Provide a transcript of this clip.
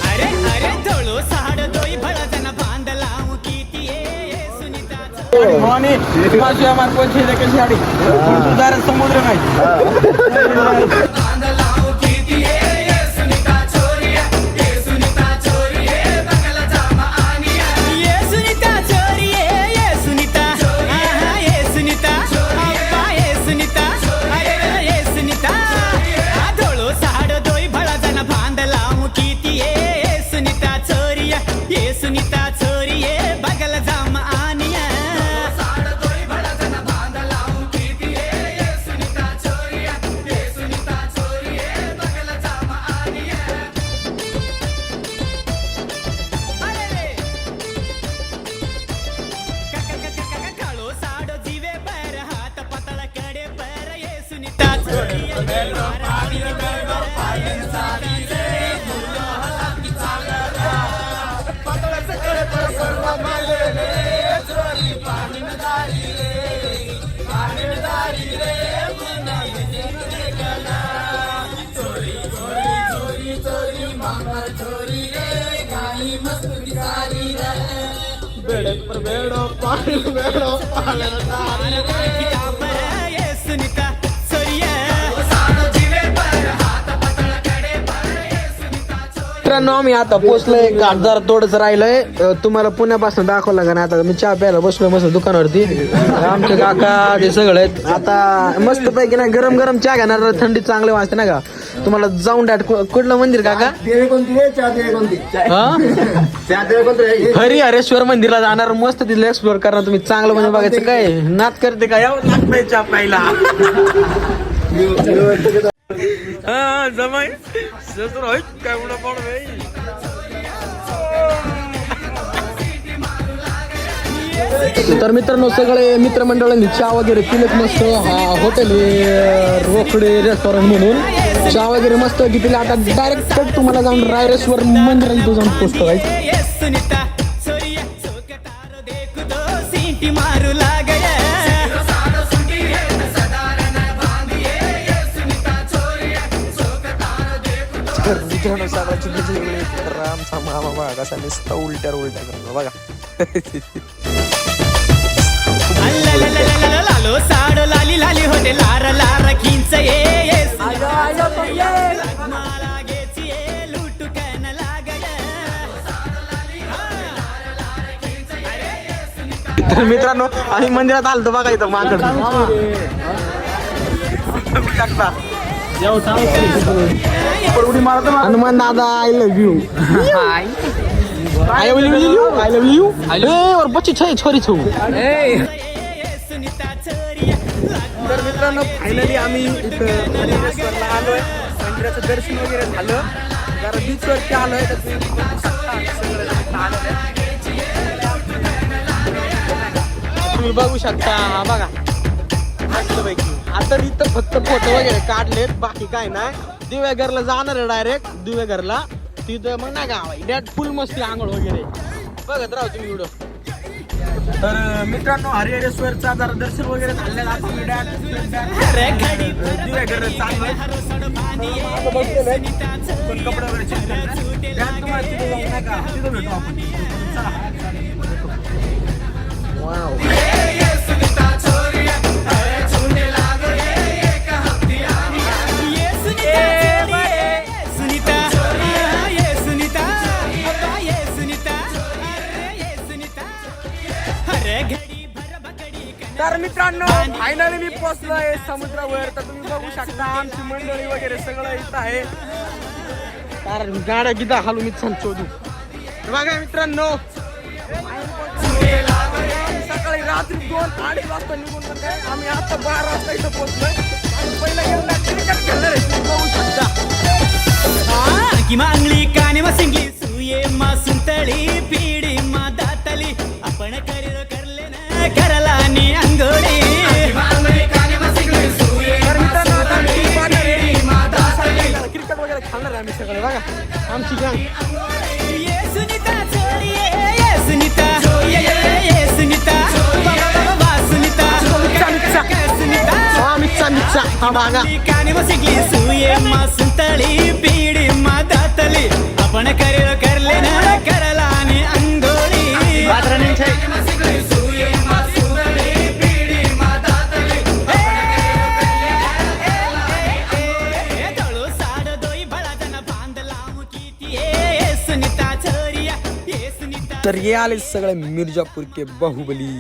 अरे अरे धोळो साड दोई भळजन बांधला किती सुनीता समुद्र नाही मित्रांनो आम्ही आता पोचलोय घाटदार थोडंच राहिलंय तुम्हाला पुण्यापासून दाखवलं का नाही आता मी चहा प्यायला बसलोय मस्त दुकानावरती आमचे काका ते सगळे आहेत आता मस्त पैकी ना गरम गरम चहा घेणार थंडी चांगले वाजते ना का तुम्हाला जाऊन डाट कुठलं मंदिर काका हरिहरेश्वर मंदिरला जाणार मस्त तिथलं एक्सप्लोर करणार तुम्ही चांगलं म्हणजे बघायचं काय नाच करते का यावं लागतंय चहा प्यायला जमाई काय म्हणा पण तर मित्रांनो सगळे मित्रमंडळांनी चहा वगैरे पिलेत मस्त हॉटेल रोकडे रेस्टॉरंट म्हणून चहा वगैरे मस्त घेतले आता डायरेक्ट तुम्हाला जाऊन रायरेश्वर मंदिरात जाऊन पोचतो काय आमचा मामा बघा कसा नुसता उलट्या करतो बघा लालो साड लाली लाली होते लार लार खिंच तर मित्रांनो आम्ही मंदिरात आलतो बघा इथं माकड हनुमान दादा I love you I love you. और बच्ची छोरी छू तर मित्रांनो फायनली आम्ही इथं हरिहरेश्वरला आलोय मंदिराचं दर्शन वगैरे झालं जरा बीचवरती आलोय तर तुम्ही बघू शकता बघा आता इथं फक्त फोटो वगैरे काढलेत बाकी काय नाही दिव्याघरला जाणार आहे डायरेक्ट दिव्याघरला तिथं मग नाही का डॅट फुल मस्ती आंघोळ वगैरे बघत राहू तुम्ही व्हिडिओ तर मित्रांनो हरिहरेश्वरचा जरा दर्शन वगैरे झालेलं आपण दिव्याघर चांगलं कपडे वगैरे चेंज तुम्हाला तिथे जाऊ नका तिथं भेटू आपण तर मित्रांनो फायनली मी पोहोचलोय समुद्रावर तर तुम्ही बघू शकता आमची मंडळी वगैरे सगळं इथं आहे तर गाड्या गिदा हालू मी शोधू बघा मित्रांनो सकाळी रात्री 2-2:30 वाजता निघून आम्ही आता 12 वाजता इथं पोहोचलोय पहिला क्रिकेट खेळणार बघू शकता की मांगली काने मसिंगली सुये मा सुंतळी पिढी मा दातली आपण करीर करले ना करला नी अंगोडी क्रिकेट वगैरे खेळणार आहे आम्ही सगळे बघा आमची गँग ये सुनीता छोरी ये सुनीता ये सुनीता वा सुनीता हा मागा काने मसिकली सुये मा सुंतळी पीडी मा दातली आपण करेल करले ना करला आणि अंगोळी दळो साड दोई भळाजन बांधला किती ये सुनीता छोरिया ये सुनीता तर ये आले सगळे मिर्जापूर के बाहुबली